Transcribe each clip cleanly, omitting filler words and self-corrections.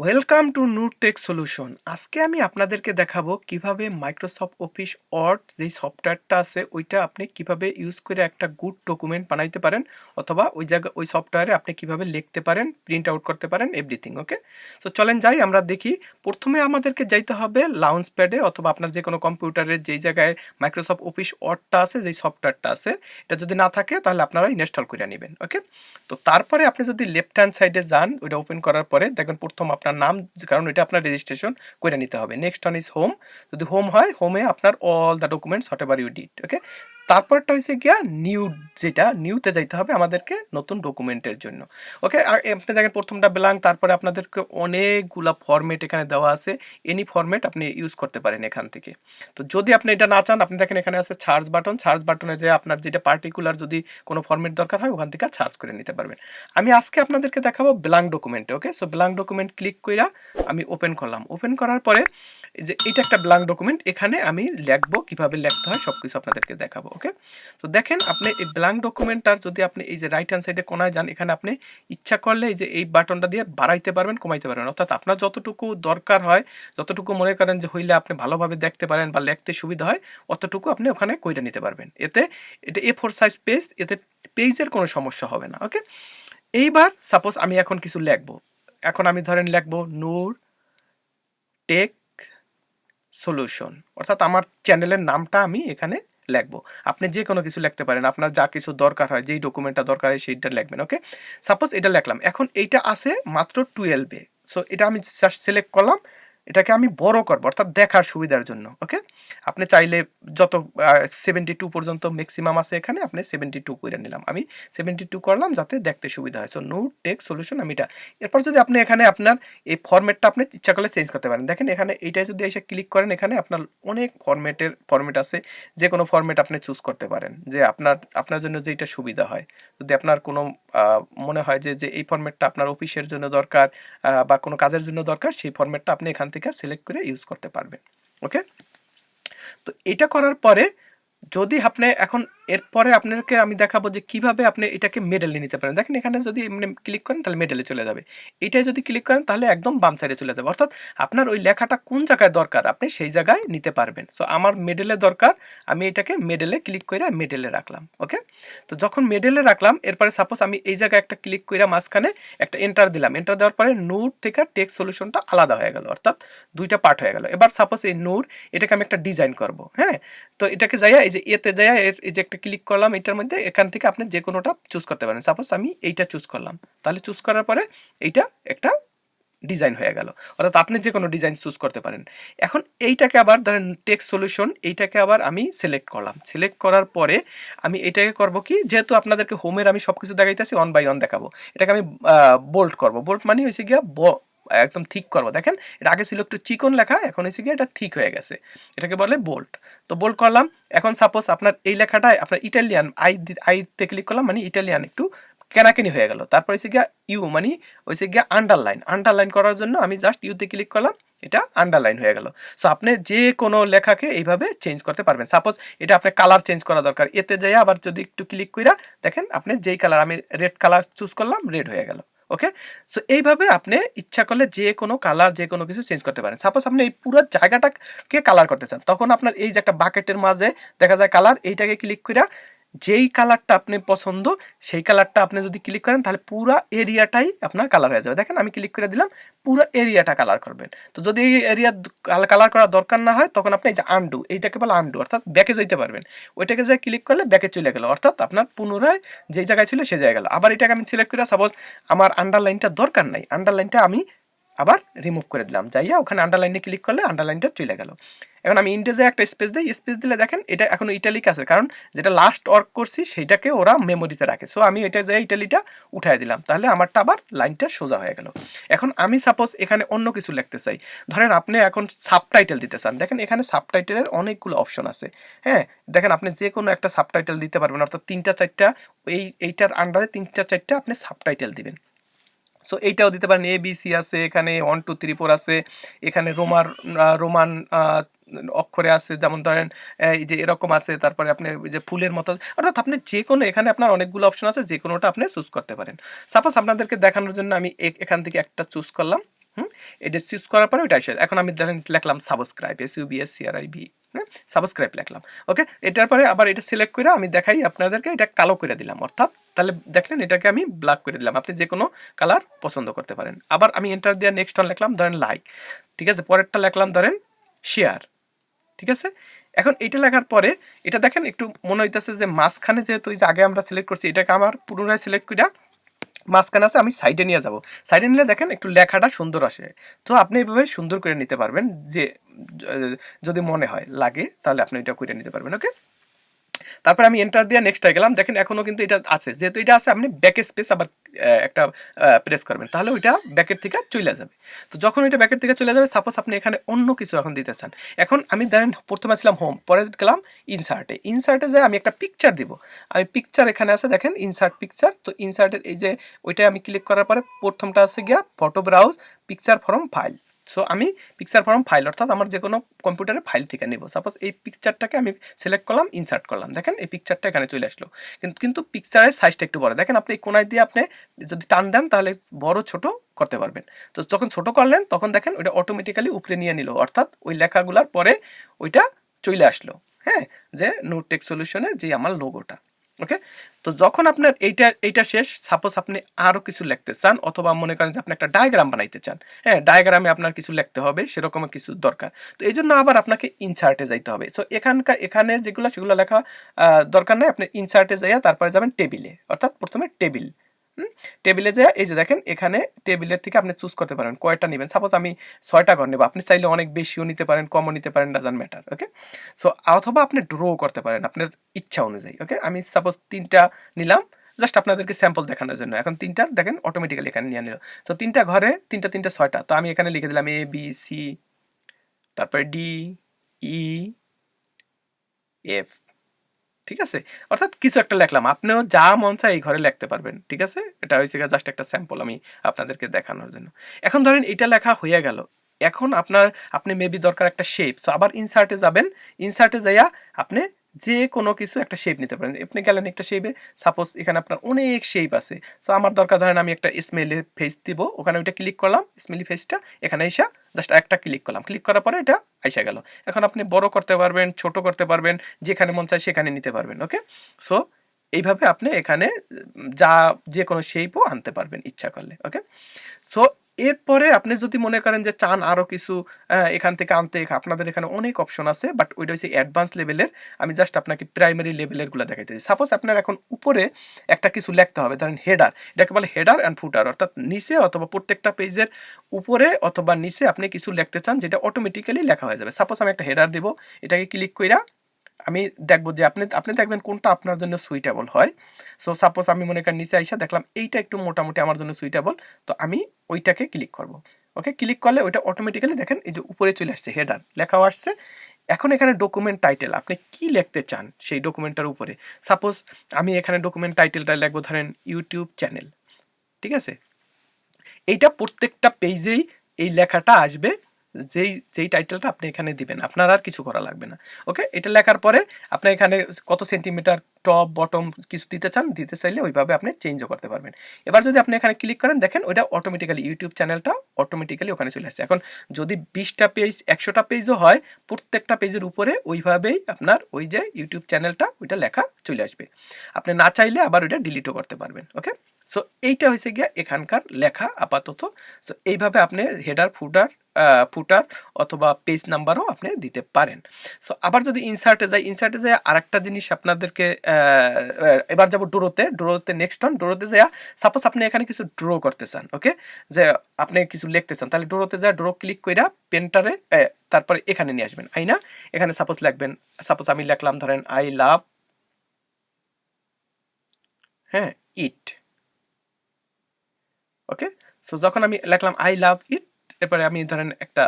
Welcome to নূরটেক solution. আজকে আমি আপনাদেরকে দেখাবো কিভাবে মাইক্রোসফট অফিস ওয়ার্ড যেই সফটওয়্যারটা আছে ওইটা আপনি কিভাবে ইউজ করে একটা গুড ডকুমেন্ট বানাইতে পারেন, অথবা ওই সফটওয়্যারে আপনি কিভাবে লিখতে পারেন, প্রিন্ট আউট করতে পারেন, এভরিথিং। ওকে, তো চলেন যাই আমরা দেখি। প্রথমে আমাদেরকে যাইতে হবে লাউঞ্জ প্যাডে অথবা আপনার যে কোনো কম্পিউটারের যেই জায়গায় মাইক্রোসফট অফিস ওয়ার্ডটা আছে, যেই সফটওয়্যারটা আছে, এটা যদি না থাকে তাহলে আপনারা ইনস্টল করে নেবেন। ওকে, তো তারপরে আপনি যদি লেফট হ্যান্ড সাইডে যান, ওইটা ওপেন করার পরে দেখবেন প্রথম আপনার নাম, কারণ এটা আপনার রেজিস্ট্রেশন করে নিতে হবে। Next one is home. যদি হোম হয়, হোমে আপনার all the documents whatever you did. Okay, তারপরটা হয়েছে গিয়া নিউ, যেটা নিউতে যাইতে হবে আমাদেরকে নতুন ডকুমেন্টের জন্য। ওকে, আর আপনি দেখেন প্রথমটা ব্ল্যাঙ্ক, তারপরে আপনাদেরকে অনেকগুলা ফরম্যাট এখানে দেওয়া আছে। এনি ফরম্যাট আপনি ইউজ করতে পারেন এখান থেকে। তো যদি আপনি এটা না চান, আপনি দেখেন এখানে আছে সার্চ বাটন, সার্চ বাটনে যে আপনার যেটা পার্টিকুলার যদি কোনো ফরম্যাট দরকার হয় ওখান থেকে সার্চ করে নিতে পারবেন। আমি আজকে আপনাদেরকে দেখাবো ব্ল্যাঙ্ক ডকুমেন্টে। ওকে, সো ব্ল্যাঙ্ক ডকুমেন্ট ক্লিক কইরা আমি ওপেন করলাম। ওপেন করার পরে এই যে এটা একটা ব্ল্যাঙ্ক ডকুমেন্ট, এখানে আমি লিখবো, কিভাবে লিখতে হয় সব কিছু আপনাদেরকে দেখাবো। ওকে, তো দেখেন আপনি এই ব্ল্যাঙ্ক ডকুমেন্টটার যদি আপনি এই যে রাইট হ্যান্ড সাইডে কোনায় যান, এখানে আপনি ইচ্ছা করলে এই যে এই বাটনটা দিয়ে বাড়াইতে পারবেন, কমাইতে পারবেন। অর্থাৎ আপনার যতটুকু দরকার হয়, যতটুকু মনে করেন যে হইলে আপনি ভালোভাবে দেখতে পারেন বা লিখতে সুবিধা হয়, অতটুকু আপনি ওখানে কইরা নিতে পারবেন। এতে এটা A4 সাইজ পেজ, এতে পেজের কোনো সমস্যা হবে না। ওকে, এইবার সাপোজ আমি এখন কিছু লিখবো। এখন আমি ধরেন লিখবো নূর টেক সলিউশন, অর্থাৎ আমার চ্যানেলের নামটা আমি এখানে লিখবো। আপনি যে কোনো কিছু লিখতে পারেন, আপনার যা কিছু দরকার হয়, যেই ডকুমেন্টটা দরকার হয় সেইটা লিখবেন। ওকে, সাপোজ এটা লিখলাম। এখন এইটা আছে মাত্র 12-এ। সো এটা আমি জাস্ট সিলেক্ট করলাম, এটাকে আমি বড় করবো অর্থাৎ দেখার সুবিধার জন্য। ওকে, আপনি চাইলে যত 72 পর্যন্ত ম্যাক্সিমাম আছে এখানে, আপনি 72 করে নিলাম। আমি 72 করলাম যাতে দেখতে সুবিধা হয়। সো নূর টেক সলিউশন আমি এটা। এরপর যদি আপনি এখানে আপনার এই ফরম্যাটটা আপনি ইচ্ছা করলে চেঞ্জ করতে পারেন। দেখেন এখানে এইটাই যদি এসে ক্লিক করেন, এখানে আপনার অনেক ফরম্যাট আছে। যে কোনো ফরম্যাট আপনি চুজ করতে পারেন, যে আপনার জন্য যেটা সুবিধা হয়। যদি আপনার কোনো মনে হয় যে এই ফরম্যাটটা আপনার অফিসের জন্য দরকার বা কোনো কাজের জন্য দরকার, সেই ফরম্যাটটা আপনি এখান থেকে সিলেক্ট করে ইউজ করতে পারবেন। ওকে, তো এটা করার পরে যদি আপনি এখন এরপরে আপনাকে আমি দেখাবো যে কিভাবে আপনি এটাকে মেডেলে নিতে পারেন। দেখেন এখানে যদি এমনি ক্লিক করেন তাহলে মেডেলে চলে যাবে। এটাই যদি ক্লিক করেন তাহলে একদম বাম সাইডে চলে যাবে। অর্থাৎ আপনার ওই লেখাটা কোন জায়গায় দরকার আপনি সেই জায়গায় নিতে পারবেন। সো আমার মেডেলে দরকার, আমি এটাকে মেডেলে ক্লিক করে মেডেলে রাখলাম। ওকে, তো যখন মেডেলে রাখলাম, এরপরে সাপোজ আমি এই জায়গায় একটা ক্লিক করে মাঝখানে একটা এন্টার দিলাম। এন্টার দেওয়ার পরে নূর থেকে টেক্সট সলিউশনটা আলাদা হয়ে গেল, অর্থাৎ দুইটা পার্ট হয়ে গেল। এবার সাপোজ এই নূর, এটাকে আমি একটা ডিজাইন করব। হ্যাঁ, তো এটাকে যাইয়া এই যে এতে যাইয়া এই যে একটা ক্লিক করলাম, এটার মধ্যে এখান থেকে আপনি যে কোনোটা চুজ করতে পারেন। সাপোজ আমি এইটা চুজ করলাম, তাহলে চুজ করার পরে এইটা একটা ডিজাইন হয়ে গেল। অর্থাৎ আপনি যে কোনো ডিজাইন চুজ করতে পারেন। এখন এইটাকে আবার ধরেন টেক্সট সলিউশন, এইটাকে আবার আমি সিলেক্ট করলাম। সিলেক্ট করার পরে আমি এটাকে করব কি, যেহেতু আপনাদেরকে হোমের আমি সব কিছু দেখাইতেছি, অন বাই অন দেখাবো। এটাকে আমি বোল্ড করব। বোল্ড মানে হয়েছে গিয়া একদম ঠিক করবো। দেখেন এটা আগে ছিল একটু চিকন লেখা, এখন হয়েছে গিয়ে এটা ঠিক হয়ে গেছে, এটাকে বলে বোল্ড। তো বোল্ড করলাম। এখন সাপোজ আপনার এই লেখাটায় আপনার ইটালিয়ান, আইতে ক্লিক করলাম মানে ইটালিয়ান একটু কেনাকেনি হয়ে গেল। তারপর হচ্ছে গিয়া ইউ মানে হচ্ছে গিয়া আন্ডারলাইন। আন্ডারলাইন করার জন্য আমি জাস্ট ইউতে ক্লিক করলাম, এটা আন্ডারলাইন হয়ে গেল। সো আপনি যে কোনো লেখাকে এইভাবে চেঞ্জ করতে পারবেন। সাপোজ এটা আপনার কালার চেঞ্জ করা দরকার, এতে যাই আবার যদি একটু ক্লিক কইরা দেখেন আপনি যেই কালার, আমি রেড কালার চুজ করলাম, রেড হয়ে গেল। ওকে, সো এইভাবে আপনি ইচ্ছা করলে যে কোনো কালার, যে কোনো কিছু চেঞ্জ করতে পারেন। সাপোজ আপনি এই পুরো জায়গাটাকে কালার করতে চান, তখন আপনার এই যে একটা বাকেটের মাঝে দেখা যায় কালার, এইটাকে ক্লিক করে যেই কালারটা আপনি পছন্দ সেই কালারটা আপনি যদি ক্লিক করেন তাহলে পুরো এরিয়াটাই আপনার কালার হয়ে যাবে। দেখেন আমি ক্লিক করে দিলাম, পুরো এরিয়াটা কালার করবেন। তো যদি এই এরিয়া কালার করার দরকার না হয়, তখন আপনি এই যে আনডু, এইটাকে বলে আনডু, অর্থাৎ ব্যাকে যেতে পারবেন। ওইটাকে যে ক্লিক করলে ব্যাকে চলে গেল, অর্থাৎ আপনার পুনরায় যেই জায়গায় ছিল সেই জায়গায় গেল। আবার এটাকে আমি সিলেক্ট করে সাপোজ আমার আন্ডারলাইনটা দরকার নাই, আন্ডারলাইনটা আমি আবার রিমুভ করে দিলাম, যাইয়া ওখানে আন্ডারলাইনে ক্লিক করলে আন্ডারলাইনটা চলে গেল। এখন আমি ইন্ডেজে একটা স্পেস দিই, স্পেস দিলে দেখেন এটা এখনো ইটালিক আছে, কারণ যেটা লাস্ট ওয়ার্ক করছি সেইটাকে ওরা মেমোরিতে রাখে। সো আমি এটা যে ইটালিটা উঠাই দিলাম, তাহলে আমারটা আবার লাইনটা সোজা হয়ে গেল। এখন আমি সাপোজ এখানে অন্য কিছু লিখতে চাই, ধরেন আপনি এখন সাবটাইটেল দিতে চান। দেখেন এখানে সাবটাইটেলের অনেকগুলো অপশন আছে। হ্যাঁ, দেখেন আপনি যে কোনো একটা সাবটাইটেল দিতে পারবেন, অর্থাৎ 3-4টা এইটার আন্ডারে 3-4টা আপনি সাবটাইটেল দিবেন। সো এইটাও দিতে পারেন, ABC আছে, এখানে 1 2 3 4 আছে, এখানে রোমান অক্ষরে আছে, যেমন ধরেন এই যে এরকম আছে। তারপরে আপনি যে ফুলের মতো, অর্থাৎ আপনি যে কোনো, এখানে আপনার অনেকগুলো অপশন আছে, যে কোনোটা আপনি চুজ করতে পারেন। সাপোজ আপনাদেরকে দেখানোর জন্য আমি এখান থেকে একটা চুজ করলাম। এটা চুজ করার পরে ওইটা আসে। এখন আমি ধরেন লিখলাম সাবস্ক্রাইব, SUBSCRIB, হ্যাঁ, সাবস্ক্রাইব লিখলাম। ওকে, এটার পরে আবার এটা সিলেক্ট করে আমি দেখাই আপনাদেরকে, এটা কালো করে দিলাম, অর্থাৎ তাহলে দেখলেন এটাকে আমি ব্ল্যাক করে দিলাম। আপনি যে কোনো কালার পছন্দ করতে পারেন। আবার আমি এন্টার দিয়ে নেক্সট ওয়ান লিখলাম ধরেন লাইক, ঠিক আছে, পরেরটা লিখলাম ধরেন শেয়ার, ঠিক আছে। এখন এটা লেখার পরে এটা দেখেন একটু মনে হইতেছে যে মাঝখানে, যেহেতু এই যে আগে আমরা সিলেক্ট করছি, এটাকে আমার পুনরায় সিলেক্ট করে মাঝখানে আছে আমি সাইডে নিয়ে যাব। সাইডে নিলে দেখেন একটু লেখাটা সুন্দর আসে। তো আপনি এইভাবে সুন্দর করে নিতে পারবেন, যে যদি মনে হয় লাগে তাহলে আপনি এটা করে নিতে পারবেন। ওকে, তারপর আমি এন্টার দিয়ে নেক্সট গেলাম। দেখেন এখনো কিন্তু এটা আছে, যেহেতু এটা আছে আপনি ব্যাক স্পেস আবার একটা প্রেস করবেন, তাহলে ওইটা ব্যাকের থেকে চলে যাবে। তো যখন ওইটা ব্যাকের থেকে চলে যাবে, সাপোজ আপনি এখানে অন্য কিছু এখন দিতে চান। এখন আমি ধরেন প্রথমে ছিলাম হোম, পরে গেলাম ইনসার্টে। ইনসার্টে যে আমি একটা পিকচার দিব, আমি পিকচার এখানে আছে দেখেন ইনসার্ট পিকচার। তো ইনসার্টের এই যে ওইটাই আমি ক্লিক করার পরে প্রথমটা আছে গিয়া photo browse picture from file. So আমি পিকচার ফ্রম ফাইল, অর্থাৎ আমার যে কোনো কম্পিউটারে ফাইল থেকে নিব। সাপোজ এই পিকচারটাকে আমি সিলেক্ট করলাম, ইনসার্ট করলাম, দেখেন এই পিকচারটা এখানে চলে আসলো। কিন্তু পিকচারের সাইজটা একটু বড়, দেখেন আপনি এই কোনায় দিয়ে আপনি যদি টান দেন তাহলে বড় ছোট করতে পারবেন। তো যখন ছোট করলেন তখন দেখেন ওইটা অটোমেটিক্যালি উপরে নিয়ে নিল, অর্থাৎ ওই লেখাগুলার পরে ওইটা চলে আসলো, হ্যাঁ, যে নোটেক সলিউশনের যে আমার লোগোটা। ওকে, তো যখন আপনার এইটা শেষ, সাপোজ আপনি আরও কিছু লিখতে চান, অথবা মনে করেন যে আপনি একটা ডায়াগ্রাম বানাইতে চান, হ্যাঁ, ডায়াগ্রামে আপনার কিছু লিখতে হবে, সেরকম কিছু দরকার। তো এই জন্য আবার আপনাকে ইনসার্টে যাইতে হবে। সো এখানে যেগুলো সেগুলো লেখা দরকার নেই, আপনি ইনসার্টে যাইয়া তারপরে যাবেন টেবিলে, অর্থাৎ প্রথমে টেবিল। টেবিলে যাইয়া এই যে দেখেন এখানে টেবিলের থেকে আপনি চুজ করতে পারেন কয়টা নেবেন। সাপোজ আমি 6টা ঘর নেব, আপনি চাইলে অনেক বেশিও নিতে পারেন, কমও নিতে পারেন, ডাজন্ট ম্যাটার। ওকে, সো অথবা আপনি ড্র করতে পারেন আপনার ইচ্ছা অনুযায়ী। ওকে, আমি সাপোজ 3টা নিলাম, জাস্ট আপনাদেরকে স্যাম্পল দেখানোর জন্য। এখন 3টা দেখেন অটোমেটিক্যালি এখানে নিয়ে নিল। তো 3টা ঘরে 3টা 6টা, তো আমি এখানে লিখে দিলাম ABC, তারপরে DEF, ঠিক আছে, অর্থাৎ কিছু একটা লিখলাম। আপনিও যা মন চায় এই ঘরে লিখতে পারবেন, ঠিক আছে। এটা হয়েছে জাস্ট একটা স্যাম্পল আমি আপনাদেরকে দেখানোর জন্য। এখন ধরেন এটা লেখা হয়ে গেল, এখন আপনি মেবি দরকার একটা শেপ। সো আবার ইনসার্টে যাবেন, ইনসার্টে যাইয়া আপনি যে কোনো কিছু একটা শেপ নিতে পারেন। আপনি গেলেন একটা শেপে, সাপোজ এখানে আপনার অনেক শেপ আছে। সো আমার দরকার ধরেন আমি একটা স্মেলি ফেস দিব, ওখানে ওইটা ক্লিক করলাম, স্মেলি ফেসটা এখানে এসে জাস্ট একটা ক্লিক করলাম, ক্লিক করার পরে এটা আইসা গেল। এখন আপনি বড় করতে পারবেন, ছোট করতে পারবেন, যেখানে মন চায় সেখানে নিতে পারবেন। ওকে, সো এইভাবে আপনি এখানে যা যে কোনো শেপও আনতে পারবেন ইচ্ছা করলে। ওকে, সো এরপরে আপনি যদি মনে করেন যে চান আরও কিছু এখান থেকে আনতে, আপনাদের এখানে অনেক অপশন আছে, বাট ওইটা হচ্ছে অ্যাডভান্স লেভেলের। আমি জাস্ট আপনাকে প্রাইমারি লেভেলেরগুলো দেখাইতেছি। সাপোজ আপনার এখন উপরে একটা কিছু লিখতে হবে, ধরেন হেডার, এটাকে বলে হেডার অ্যান্ড ফুটার, অর্থাৎ নিচে অথবা প্রত্যেকটা পেজের উপরে অথবা নিচে আপনি কিছু লিখতে চান যেটা অটোমেটিক্যালি লেখা হয়ে যাবে। সাপোজ আমি একটা হেডার দিব, এটাকে ক্লিক কইরা আমি দেখবো যে আপনি দেখবেন কোনটা আপনার জন্য সুইটেবল হয়। সো সাপোজ আমি মনে করেন নিচে আইসা দেখলাম এইটা একটু মোটামুটি আমার জন্য সুইটেবল, তো আমি ওইটাকে ক্লিক করব। ওকে, ক্লিক করলে ওইটা অটোমেটিক্যালি দেখেন এই যে উপরে চলে আসছে, হেডার লেখাও আসছে। এখন এখানে ডকুমেন্ট টাইটেল, আপনি কি লিখতে চান সেই ডকুমেন্টটার উপরে। সাপোজ আমি এখানে ডকুমেন্ট টাইটেলটা লিখবো ধরেন ইউটিউব চ্যানেল, ঠিক আছে। এইটা প্রত্যেকটা পেজেই এই লেখাটা আসবে, যেই টাইটেলটা আপনি এখানে দিবেন, আপনার আর কিছু করা লাগবে না। ওকে, এটা লেখার পরে আপনি এখানে কত সেন্টিমিটার টপ বটম কিছু দিতে চান, দিতে চাইলে ওইভাবে আপনি চেঞ্জও করতে পারবেন। এবার যদি আপনি এখানে ক্লিক করেন, দেখেন ওইটা অটোমেটিক্যালি ইউটিউব চ্যানেলটা অটোমেটিক্যালি ওখানে চলে আসছে। এখন যদি 20টা পেজ 100টা পেজও হয়, প্রত্যেকটা পেজের উপরে ওইভাবেই আপনার ওই যে ইউটিউব চ্যানেলটা ওইটা লেখা চলে আসবে। আপনি না চাইলে আবার ওইটা ডিলিটও করতে পারবেন। ওকে, সো এইটা হয়েছে গিয়া এখানকার লেখা আপাতত। সো এইভাবে আপনি হেডার ফুটার অথবা পেজ নাম্বারও আপনি দিতে পারেন। সো আবার যদি ইনসার্টে যাই আরেকটা জিনিস আপনাদেরকে এবার যাব ড্রোতে নেক্সট অন ড্রোতে যাই। সাপোজ আপনি এখানে কিছু ড্র করতে চান, ওকে, যে আপনি কিছু লিখতে চান, তাহলে ড্রোতে যায় ড্র ক্লিক কইরা পেনটারে তারপরে এখানে নিয়ে আসবেন। আইনা এখানে সাপোজ লিখবেন, সাপোজ আমি লিখলাম ধরেন আই লাভ, হ্যাঁ, ইট। ওকে, সো যখন আমি লিখলাম আই লাভ ইট, এরপরে আমি ধরেন একটা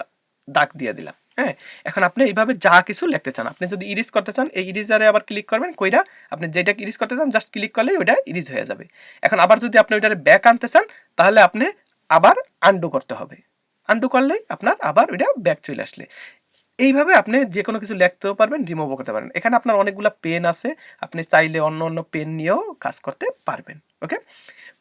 দাগ দিয়ে দিলাম। হ্যাঁ, এখন আপনি এইভাবে যা কিছু লিখতে চান, আপনি যদি ইরিজ করতে চান এই ইরিজারে আবার ক্লিক করবেন, কইরা আপনি যেটা ইরিজ করতে চান জাস্ট ক্লিক করলেই ওইটা ইরিজ হয়ে যাবে। এখন আবার যদি আপনি ওইটারে ব্যাক আনতে চান, তাহলে আপনি আবার আনডু করতে হবে। আনডু করলেই আপনার আবার ওইটা ব্যাক চলে আসলে। এইভাবে আপনি যে কোনো কিছু লিখতেও পারবেন, রিমুভও করতে পারবেন। এখানে আপনার অনেকগুলো পেন আছে, আপনি চাইলে অন্য অন্য পেন নিয়েও কাজ করতে পারবেন। ওকে,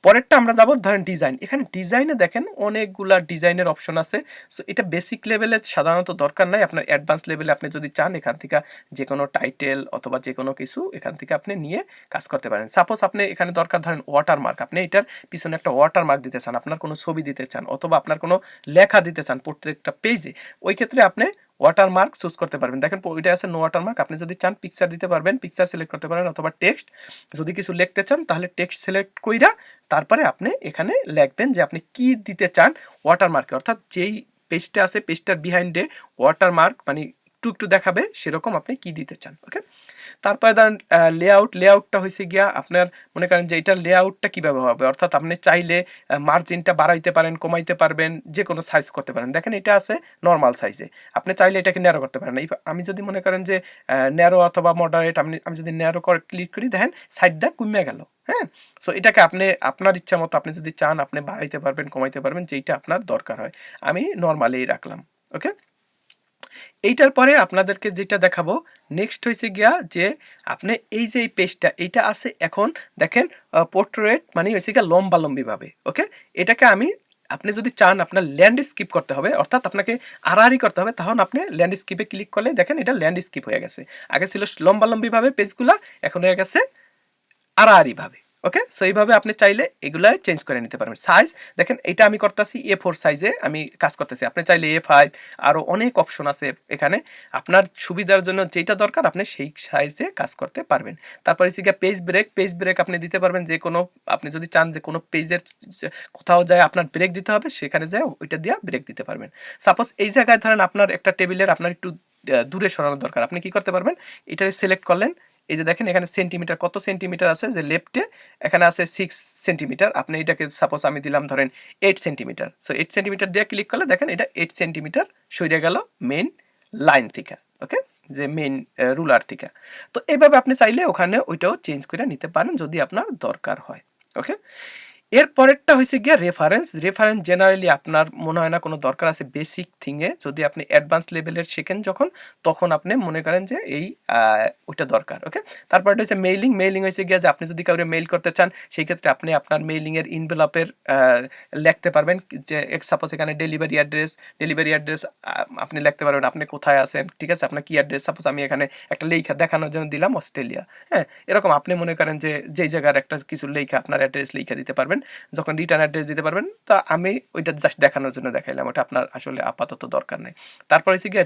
পরেরটা আমরা যাব ধরেন ডিজাইন। এখানে ডিজাইনে দেখেন অনেকগুলা ডিজাইনের অপশন আছে। সো এটা বেসিক লেভেলে সাধারণত দরকার নাই, আপনার অ্যাডভান্স লেভেলে আপনি যদি চান এখান থেকে যে কোনো টাইটেল অথবা যে কোনো কিছু এখান থেকে আপনি নিয়ে কাজ করতে পারেন। সাপোজ আপনি এখানে দরকার ধরেন ওয়াটারমার্ক, আপনি এটার পিছনে একটা ওয়াটারমার্ক দিতে চান, আপনার কোনো ছবি দিতে চান অথবা আপনার কোনো লেখা দিতে চান প্রত্যেকটা পেজে, ওই ক্ষেত্রে আপনি ওয়াটারমার্ক চুজ করতে পারবেন। দেখেন ওইটা আছে নো ওয়াটারমার্ক, আপনি যদি চান পিকচার দিতে পারবেন, পিকচার সিলেক্ট করতে পারেন অথবা টেক্সট, যদি কিছু লিখতে চান তাহলে টেক্সট সিলেক্ট কইরা তারপরে আপনি এখানে লিখবেন যে আপনি কি দিতে চান ওয়াটারমার্কে, অর্থাৎ যেই পেজটা আছে পেজটার বিহাইন্ডে ওয়াটারমার্ক মানে একটু একটু দেখাবে সেরকম আপনি কি দিতে চান। ওকে, তারপরে ধরেন লেআউটটা হয়েছে গিয়া আপনার মনে করেন যে এটার লেআউটটা কীভাবে হবে, অর্থাৎ আপনি চাইলে মার্জিনটা বাড়াইতে পারেন, কমাইতে পারবেন, যে কোনো সাইজ করতে পারেন। দেখেন এটা আছে নর্মাল সাইজে, আপনি চাইলে এটাকে ন্যারো করতে পারেন। আমি যদি মনে করেন যে ন্যারো অথবা মডারেট, আমি যদি ন্যারো করে ক্লিক করি দেখেন সাইডটা কমে গেল। হ্যাঁ, সো এটাকে আপনি আপনার ইচ্ছা মতো আপনি যদি চান আপনি বাড়াইতে পারবেন, কমাইতে পারবেন, যেইটা আপনার দরকার হয়। আমি নর্মালি রাখলাম। ওকে, এইটার পরে আপনাদেরকে যেটা দেখাবো নেক্সট হয়েছে গিয়া যে আপনি এই যে এই পেজটা এইটা আছে এখন দেখেন পোর্ট্রেট মানে হয়েছে গিয়া লম্বালম্বিভাবে। ওকে, এটাকে আপনি যদি চান আপনার ল্যান্ডস্কেপ করতে হবে, অর্থাৎ আপনাকে আড়াআড়ি করতে হবে, তখন আপনি ল্যান্ডস্কেপে ক্লিক করলে দেখেন এটা ল্যান্ডস্কেপ হয়ে গেছে। আগে ছিল লম্বালম্বিভাবে পেজগুলা, এখন হয়ে গেছে আড়াআড়িভাবে। ওকে, সো এইভাবে আপনি চাইলে এগুলা চেঞ্জ করে নিতে পারবেন। সাইজ দেখেন এটা আমি করতেছি A4 সাইজে আমি কাজ করতেছি, আপনি চাইলে A5, আরও অনেক অপশন আছে এখানে, আপনার সুবিধার জন্য যেটা দরকার আপনি সেই সাইজে কাজ করতে পারবেন। তারপরে হচ্ছে গিয়ে পেজ ব্রেক আপনি দিতে পারবেন, যে কোনো আপনি যদি চান যে কোনো পেজের কোথাও যায় আপনার ব্রেক দিতে হবে, সেখানে যায় ওইটা দিয়ে ব্রেক দিতে পারবেন। সাপোজ এই জায়গায় ধরেন আপনার একটা টেবিলের আপনার একটু দূরে সরানোর দরকার, আপনি কি করতে পারবেন, এটা সিলেক্ট করলেন, এই যে দেখেন এখানে সেন্টিমিটার কত সেন্টিমিটার আছে, যে লেফটে এখানে আছে 6 সেন্টিমিটার, আপনি এটাকে সাপোজ আমি দিলাম ধরেন 8 সেন্টিমিটার। সো 8 সেন্টিমিটার দিয়ে ক্লিক করলে দেখেন এটা 8 সেন্টিমিটার সরে গেল মেইন লাইন থেকে। ওকে, যে মেইন রুলার থেকে। তো এইভাবে আপনি চাইলে ওখানে ওইটাও চেঞ্জ করে নিতে পারেন যদি আপনার দরকার হয়। ওকে, এর পরেরটা হয়েছে গিয়া রেফারেন্স জেনারেলি আপনার মনে হয় না কোনো দরকার আছে বেসিক থিংয়ে, যদি আপনি অ্যাডভান্স লেভেলের শেখেন যখন তখন আপনি মনে করেন যে এই ওইটা দরকার। ওকে, তারপরটা হচ্ছে মেইলিং হয়েছে গিয়া যে আপনি যদি কাউকে মেইল করতে চান সেই ক্ষেত্রে আপনি আপনার মেইলিংয়ের ইনভেলপের লিখতে পারবেন, যে সাপোজ এখানে ডেলিভারি অ্যাড্রেস আপনি লিখতে পারবেন আপনি কোথায় আছেন, ঠিক আছে, আপনার কি অ্যাড্রেস, সাপোজ আমি এখানে একটা লেখা দেখানোর জন্য দিলাম অস্ট্রেলিয়া। হ্যাঁ, এরকম আপনি মনে করেন যে যেই জায়গার একটা কিছু লেখা আপনার অ্যাড্রেস লেখা দিতে পারবেন, যখন রিটার্ন অ্যাড্রেস দিতে পারবেন। তা আমি ওইটা জাস্ট দেখানোর জন্য দেখাইলাম, ওটা আপনার আসলে আপাতত দরকার নেই। তারপর হচ্ছে গিয়ে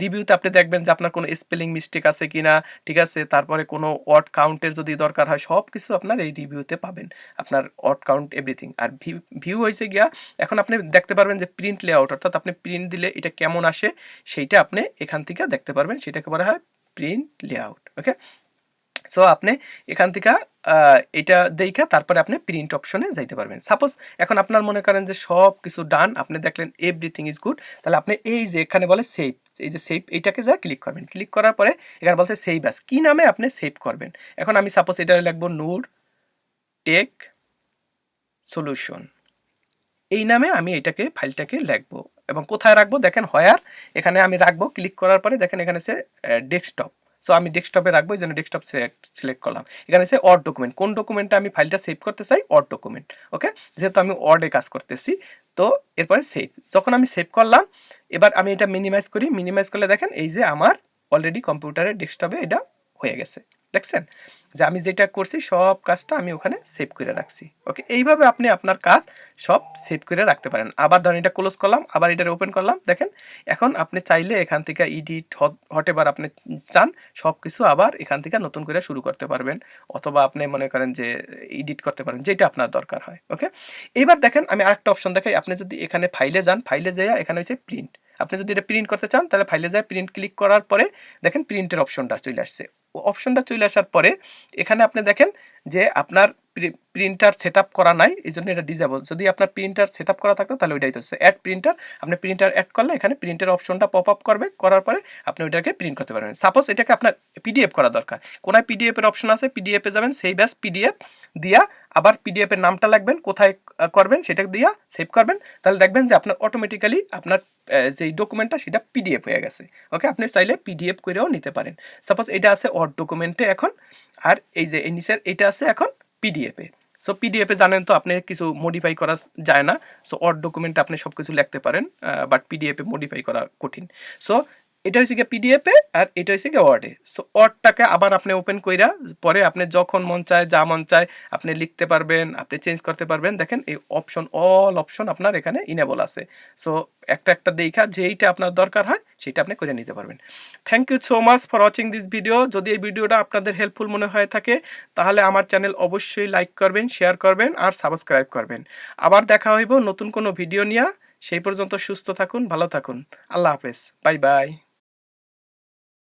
রিভিউতে আপনি দেখবেন যে আপনার কোনো স্পেলিং মিস্টেক আছে কিনা, ঠিক আছে, তারপরে কোনো ওয়ার্ড কাউন্টের যদি দরকার হয় সব কিছু আপনার এই রিভিউতে পাবেন, আপনার ওয়ার্ড কাউন্ট এভরিথিং। আর ভিউ হয়েছে গিয়া এখন আপনি দেখতে পারবেন যে প্রিন্ট লেআউট, অর্থাৎ আপনি প্রিন্ট দিলে এটা কেমন আসে সেইটা আপনি এখান থেকে দেখতে পারবেন, সেটাকে বলা হয় প্রিন্ট লেআউট। ওকে, সো আপনি এখান থেকে এটা দেখা তারপরে আপনি প্রিন্ট অপশনে যাইতে পারবেন। সাপোজ এখন আপনার মনে করেন যে সব কিছু ডান, আপনি দেখলেন এভরিথিং ইজ গুড, তাহলে আপনি এই যে এখানে বলে সেভ, এই যে সেভ এইটাকে যা ক্লিক করবেন, ক্লিক করার পরে এখানে বলছে সেভ অ্যাজ, কি নামে আপনি সেভ করবেন। এখন আমি সাপোজ এটা লিখবো নূর টেক সলিউশন, এই নামে আমি এটাকে ফাইলটাকে লিখবো এবং কোথায় রাখবো দেখেন হোয়ার, এখানে আমি রাখবো, ক্লিক করার পরে দেখেন এখানে সে ডেস্কটপ, সো আমি ডেস্কটপে রাখবো, এই জন্য ডেস্কটপ সিলেক্ট করলাম। এখানে হচ্ছে অড ডকুমেন্ট, কোন ডকুমেন্টে আমি ফাইলটা সেভ করতে চাই, অড ডকুমেন্ট। ওকে, যেহেতু আমি অডে কাজ করতেছি, তো এরপরে সেভ, যখন আমি সেভ করলাম এবার আমি এটা মিনিমাইজ করি, মিনিমাইজ করলে দেখেন এই যে আমার অলরেডি কম্পিউটারের ডেস্কটপে এটা হয়ে গেছে, দেখছেন যে আমি যেটা করছি সব কাজটা আমি ওখানে সেভ করে রাখছি। ওকে, এইভাবে আপনি আপনার কাজ সব সেভ করে রাখতে পারেন। আবার ধরেন এটা ক্লোজ করলাম, আবার এটা ওপেন করলাম, দেখেন এখন আপনি চাইলে এখান থেকে এডিট হটেবার আপনি চান সব কিছু আবার এখান থেকে নতুন করে শুরু করতে পারবেন, অথবা আপনি মনে করেন যে এডিট করতে পারেন যেটা আপনার দরকার হয়। ওকে, এইবার দেখেন আমি আরেকটা অপশন দেখাই, আপনি যদি এখানে ফাইলে যান, ফাইলে যাইয়া এখানে হচ্ছে প্রিন্ট, আপনি যদি এটা প্রিন্ট করতে চান তাহলে ফাইলে যায় প্রিন্ট ক্লিক করার পরে দেখেন প্রিন্টের অপশনটা চলে আসছে। অপশনটা চলে আসার পরে এখানে আপনি দেখেন যে আপনার প্রিন্টার সেট আপ করা নাই, এই জন্য এটা ডিজেবল। যদি আপনার প্রিন্টার সেট আপ করা থাকতো তাহলে ওইটাই তো অ্যাড প্রিন্টার, আপনি প্রিন্টার অ্যাড করলে এখানে প্রিন্টের অপশনটা পপ আপ করবে, করার পরে আপনি ওইটাকে প্রিন্ট করতে পারবেন। সাপোজ এটাকে আপনার পিডিএফ করা দরকার, কোনায় পিডিএফ এর অপশন আছে, পিডিএফে যাবেন, সেভ অ্যাজ পিডিএফ দিয়া আবার পিডিএফ এর নামটা লিখবেন, কোথায় করবেন সেটা দিয়া সেভ করবেন, তাহলে দেখবেন যে আপনার অটোমেটিক্যালি আপনার যেই ডকুমেন্টটা সেটা পিডিএফ হয়ে গেছে। ওকে, আপনি চাইলে পিডিএফ করেও নিতে পারেন। সাপোজ এটা আছে ওয়ার্ড ডকুমেন্টে এখন, আর এই যে এই নিচের এটা আছে এখন পিডিএফে। সো পিডিএফে জানেন তো আপনি কিছু মডিফাই করা যায় না। সো ওয়ার্ড ডকুমেন্টে আপনি সব কিছু লিখতে পারেন, বাট পিডিএফে মডিফাই করা কঠিন। সো এটা হচ্ছে গিয়ে পিডিএফে, আর এটা হচ্ছে গিয়ে ওয়ার্ডে। সো ওয়ার্ডটাকে আবার আপনি ওপেন কইরা পরে আপনি যখন মন চায়, যা মন চায় আপনি লিখতে পারবেন, আপনি চেঞ্জ করতে পারবেন। দেখেন এই অপশন, অল অপশন আপনার এখানে ইনেবল আছে। সো একটা একটা দেখা যেইটা আপনার দরকার হয় সেটা আপনি করে নিতে পারবেন। Thank you so much for watching this video. যদি এই ভিডিওটা আপনাদের হেল্পফুল মনে হয়ে থাকে তাহলে আমার চ্যানেল অবশ্যই লাইক করবেন, শেয়ার করবেন আর সাবস্ক্রাইব করবেন। আবার দেখা হইব নতুন কোনো ভিডিও নিয়ে। সেই পর্যন্ত সুস্থ থাকুন, ভালো থাকুন। আল্লাহ হাফেজ, বাই বাই।